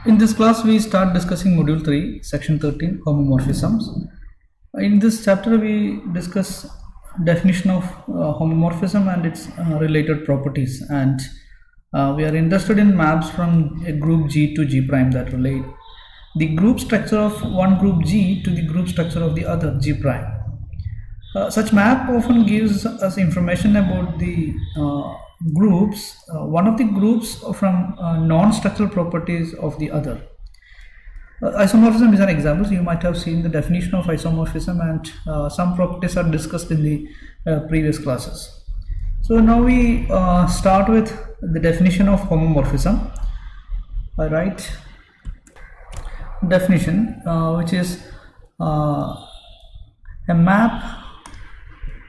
In this class, we start discussing Module 3, Section 13, Homomorphisms. In this chapter, we discuss definition of homomorphism and its related properties. And we are interested in maps from a group G to G prime that relate the group structure of one group G to the group structure of the other G prime. Such map often gives us information about the groups, one of the groups from non-structural properties of the other. Isomorphism is an example. So you might have seen the definition of isomorphism, and some properties are discussed in the previous classes. So now we start with the definition of homomorphism. I write definition, which is a map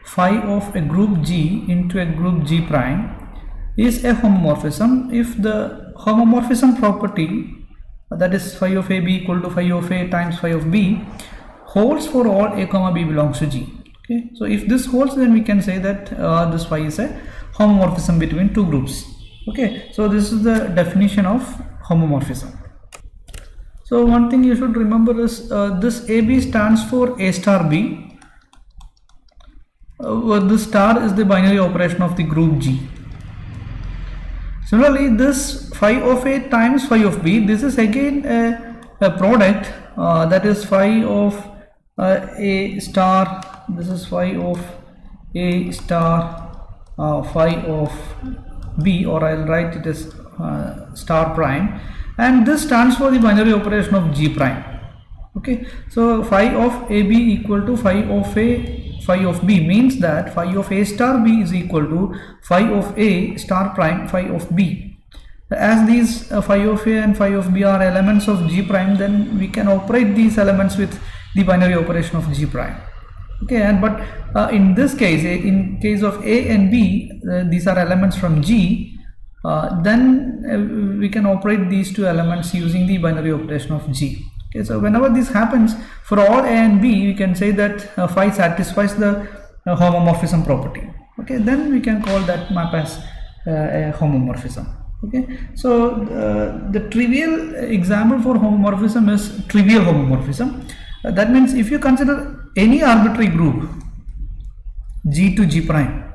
phi of a group G into a group G prime is a homomorphism if the homomorphism property, that is phi of A B equal to phi of A times phi of B, holds for all A comma B belongs to G. Okay, so if this holds, then we can say that this phi is a homomorphism between two groups. Okay, so this is the definition of homomorphism. So one thing you should remember is this AB stands for A star B. This star is the binary operation of the group G. Similarly, this phi of A times phi of B, this is again a product, that is phi of A star, this is phi of A star phi of B, or I'll write it as star prime, and this stands for the binary operation of G prime. Okay, so phi of AB equal to phi of A phi of B means that phi of A star B is equal to phi of A star prime phi of B. As these phi of A and phi of B are elements of G prime, then we can operate these elements with the binary operation of G prime. Okay, and but in this case, in case of A and B, these are elements from G, then we can operate these two elements using the binary operation of G. Okay, so whenever this happens for all A and B, we can say that phi satisfies the homomorphism property. Okay, then we can call that map as a homomorphism. Okay, so the trivial example for homomorphism is trivial homomorphism. That means if you consider any arbitrary group G to G prime,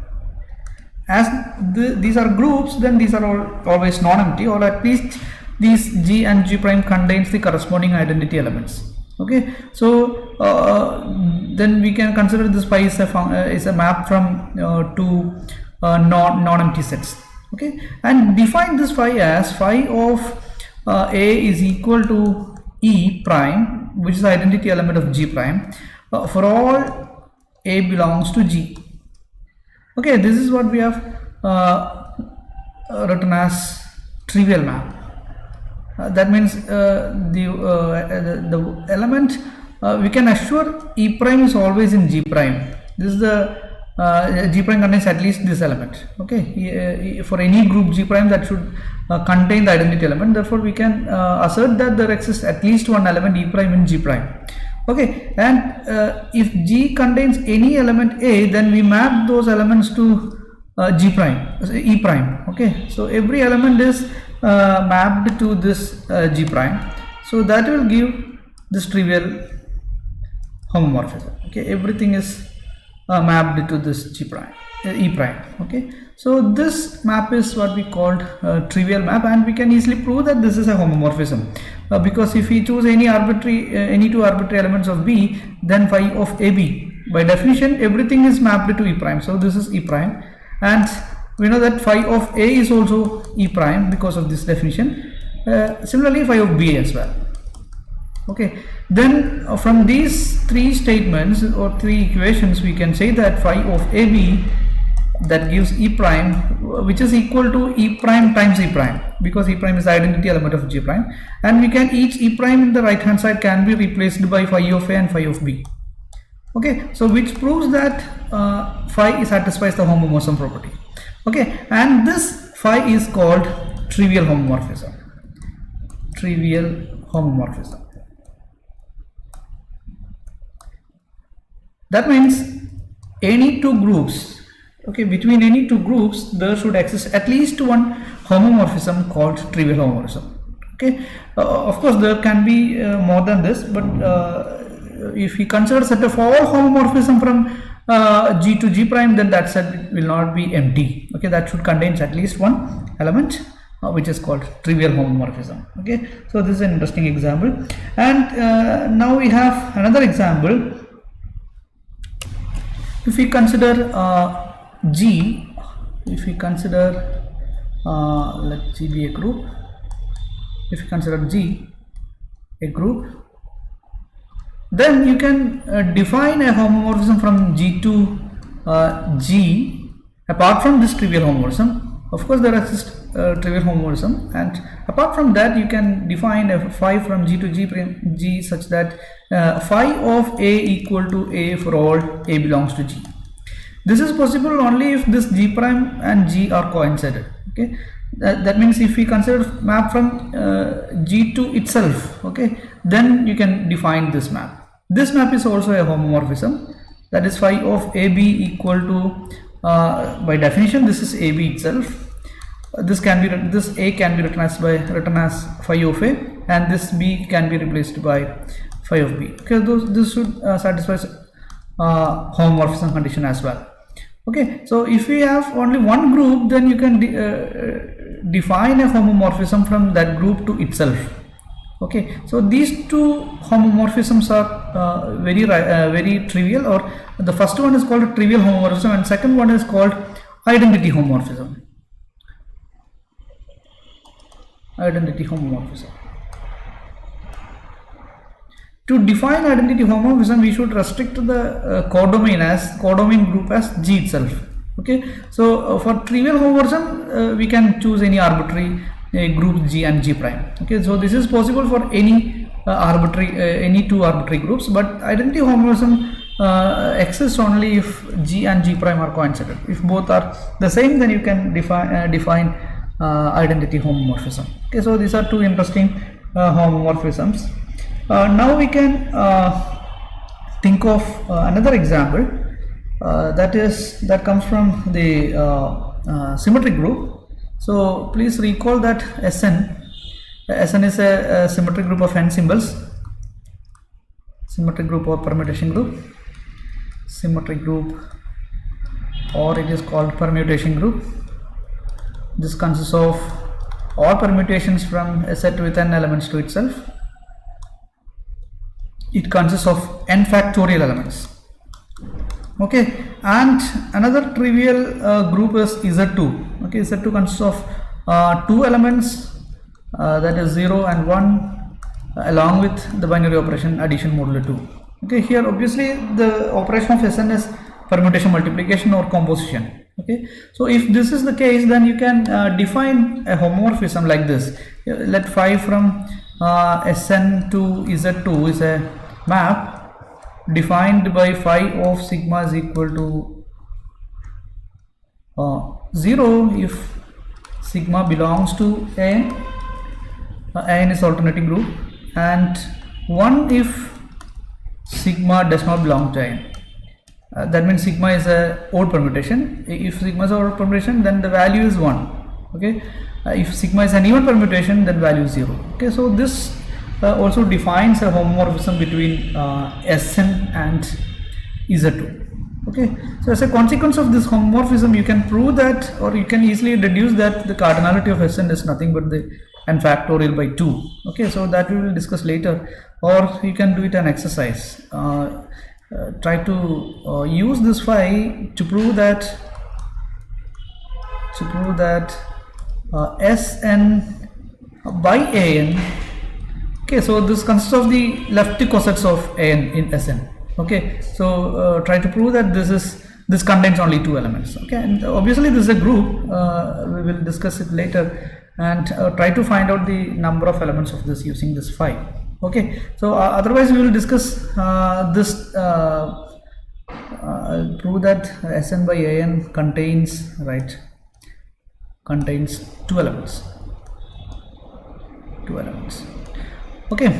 as these are groups, then these are always non-empty, or at least these G and G prime contains the corresponding identity elements. Okay, so then we can consider this phi is a map from two non-empty sets. Okay, and define this phi as phi of A is equal to E prime, which is the identity element of G prime, for all A belongs to G. Okay, this is what we have written as trivial map. That means the element, we can assure E prime is always in G prime. This is the G prime contains at least this element. Okay, for any group G prime, that should contain the identity element. Therefore, we can assert that there exists at least one element E prime in G prime. Okay, and if G contains any element A, then we map those elements to G prime, E prime. Okay, so every element is mapped to this G prime, so that will give this trivial homomorphism. Okay, everything is mapped to this G prime, E prime. Okay, so this map is what we called trivial map, and we can easily prove that this is a homomorphism, because if we choose any two arbitrary elements of B, then phi of AB, by definition everything is mapped to E prime, so this is E prime, and we know that phi of A is also E prime because of this definition. Similarly, phi of B as well. Okay, then from these three statements or three equations, we can say that phi of AB, that gives E prime, which is equal to E prime times E prime, because E prime is the identity element of G prime, and we can each E prime in the right hand side can be replaced by phi of A and phi of B. Okay, so which proves that phi satisfies the homomorphism property. Okay, and this phi is called trivial homomorphism. Trivial homomorphism. That means any two groups, okay, between any two groups there should exist at least one homomorphism called trivial homomorphism. Okay, of course there can be more than this, but if we consider set of all homomorphism from G to G prime, then that set will not be empty. Okay, that should contain at least one element which is called trivial homomorphism. Okay, so this is an interesting example. And now we have another example. If we consider G, if we consider let G be a group, if you consider G a group, then you can define a homomorphism from G to G apart from this trivial homomorphism. Of course there exists trivial homomorphism, and apart from that you can define a phi from G to G such that phi of A equal to A for all A belongs to G. This is possible only if this G prime and G are coincided. Okay, that means if we consider map from G to itself, okay, then you can define this map. This map is also a homomorphism, that is phi of AB equal to by definition this is AB itself. This can be this A can be written as phi of A, and this B can be replaced by phi of B. Okay, this should satisfy homomorphism condition as well. Okay, so if we have only one group, then you can define a homomorphism from that group to itself. Okay, so these two homomorphisms are very trivial, or the first one is called a trivial homomorphism and second one is called identity homomorphism. Identity homomorphism. To define identity homomorphism, we should restrict the codomain group as G itself. Okay, so for trivial homomorphism, we can choose any arbitrary group G and G prime. Okay, so this is possible for any any two arbitrary groups, but identity homomorphism exists only if G and G prime are coincident. If both are the same, then you can define identity homomorphism. Okay, so these are two interesting homomorphisms. Now we can think of another example that comes from the symmetric group. So please recall that Sn is a symmetric group of n symbols, symmetric group or permutation group, symmetric group, or it is called permutation group. This consists of all permutations from a set with n elements to itself. It consists of n factorial elements. Okay, and another trivial group is Z2. Okay, Z2 consists of two elements, that is 0 and 1, along with the binary operation addition modulo 2. Okay, here obviously the operation of Sn is permutation, multiplication, or composition. Okay, so if this is the case, then you can define a homomorphism like this. Let phi from Sn to Z2 is a map defined by phi of sigma is equal to 0 if sigma belongs to An, An is alternating group, and 1 if sigma does not belong to An. That means sigma is a odd permutation. If sigma is an odd permutation, then the value is 1. Okay, if sigma is an even permutation, then value is 0. Okay, so this also defines a homomorphism between Sn and Z2. Okay, so as a consequence of this homomorphism, you can prove that, or you can easily deduce that the cardinality of Sn is nothing but the n factorial by 2. Okay, so that we will discuss later, or you can do it an exercise. Try to use this phi to prove that Sn by An. Okay, so this consists of the left cosets of An in Sn. Okay, so try to prove that this contains only two elements. Okay, and obviously this is a group. We will discuss it later, and try to find out the number of elements of this using this phi. Okay, so otherwise we will discuss this prove that Sn by An contains two elements. Okay,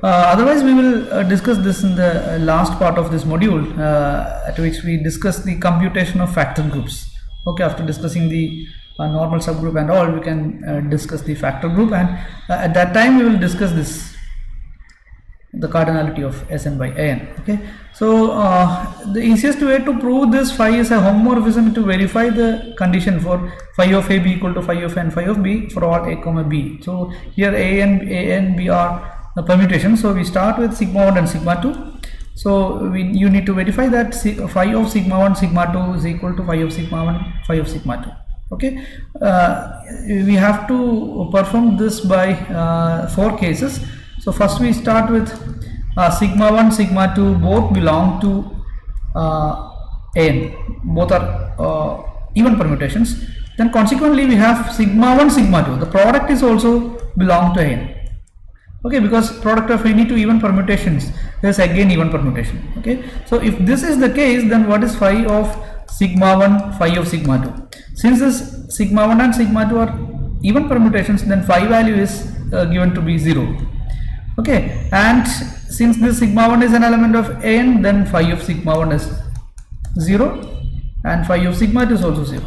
otherwise we will discuss this in the last part of this module, at which we discuss the computation of factor groups. Okay, after discussing the normal subgroup and all, we can discuss the factor group, and at that time we will discuss this, the cardinality of Sn by An. Okay, so the easiest way to prove this phi is a homomorphism to verify the condition for phi of A b equal to phi of A and phi of B for all A comma B. So here A and B are the permutations, so we start with sigma 1 and sigma 2. So you need to verify that phi of sigma 1 sigma 2 is equal to phi of sigma 1 phi of sigma 2. Okay, we have to perform this by 4 cases. So first we start with sigma 1 sigma 2 both belong to An, both are even permutations. Then consequently we have sigma 1 sigma 2, the product is also belong to An. Okay, because product of any two even permutations is again even permutation. Okay, so if this is the case, then what is phi of sigma 1 phi of sigma 2? Since this sigma 1 and sigma 2 are even permutations, then phi value is given to be 0. Okay, and since this sigma 1 is an element of An, then phi of sigma 1 is 0 and phi of sigma 2 is also 0.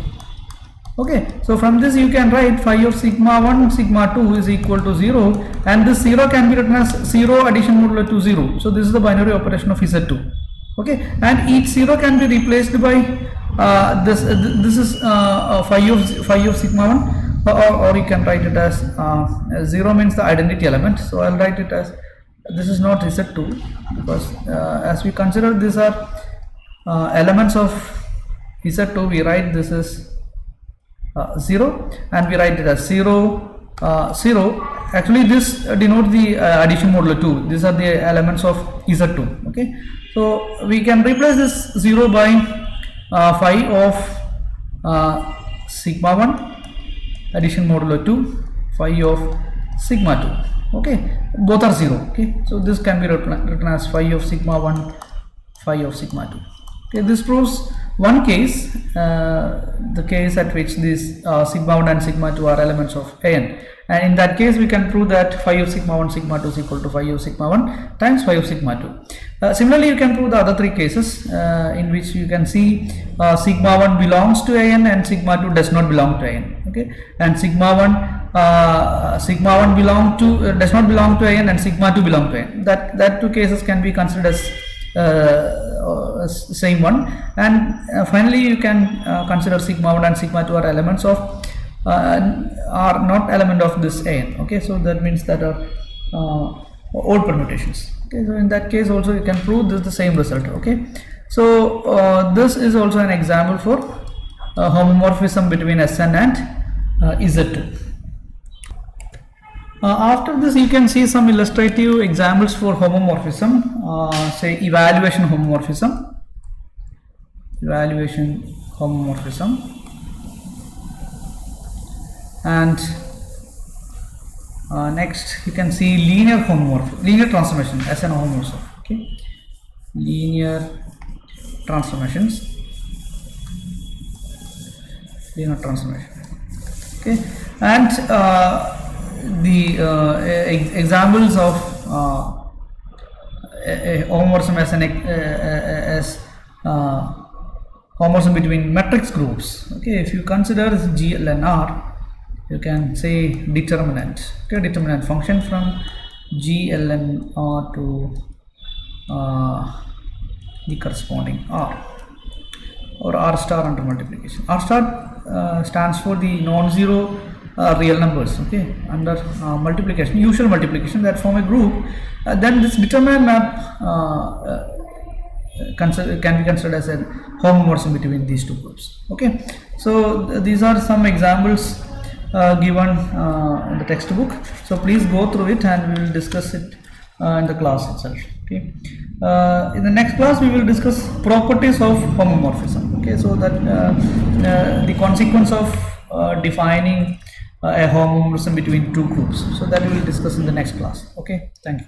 Okay, so from this you can write phi of sigma 1 sigma 2 is equal to 0, and this 0 can be written as 0 addition modulo to 0. So this is the binary operation of Z2. Okay, and each 0 can be replaced by this is phi of sigma 1, or you can write it as 0 means the identity element. So I'll write it as, this is not Z2 because as we consider these are elements of Z2, we write this is 0 and we write it as 0 0. Actually this denotes the addition modulo 2. These are the elements of Z2. Okay, so we can replace this 0 by phi of sigma 1 addition modulo 2 phi of sigma 2. Okay, both are 0. Okay, so this can be written as phi of sigma 1 phi of sigma 2. Okay, this proves one case, the case at which these sigma 1 and sigma 2 are elements of An, and in that case we can prove that phi of sigma 1 sigma 2 is equal to phi of sigma 1 times phi of sigma 2. Similarly you can prove the other 3 cases in which you can see sigma 1 belongs to An and sigma 2 does not belong to An. Okay, and sigma 1 belong to does not belong to An and sigma 2 belong to An. That 2 cases can be considered as same one, and finally you can consider sigma 1 and sigma 2 are elements of are not element of this An. Okay, so that means that are old permutations. Okay, so in that case also you can prove this the same result. Okay, so this is also an example for homomorphism between Sn and Z2. After this you can see some illustrative examples for homomorphism, say evaluation homomorphism, and next you can see linear transformation as an homomorphism. Okay, linear transformation. Okay, and the examples of homomorphism as homomorphism between matrix groups. Okay, if you consider G, L and R, you can say determinant. Okay, determinant function from G, L and R to the corresponding R, or R star under multiplication. R star stands for the non-zero real numbers. Okay, under multiplication, usual multiplication that form a group, then this determinant map can be considered as a homomorphism between these two groups. Okay, so these are some examples given in the textbook, so please go through it and we will discuss it in the class itself. Okay, in the next class we will discuss properties of homomorphism. Okay, so that the consequence of defining a homomorphism between two groups, so that we will discuss in the next class. Okay, thank you.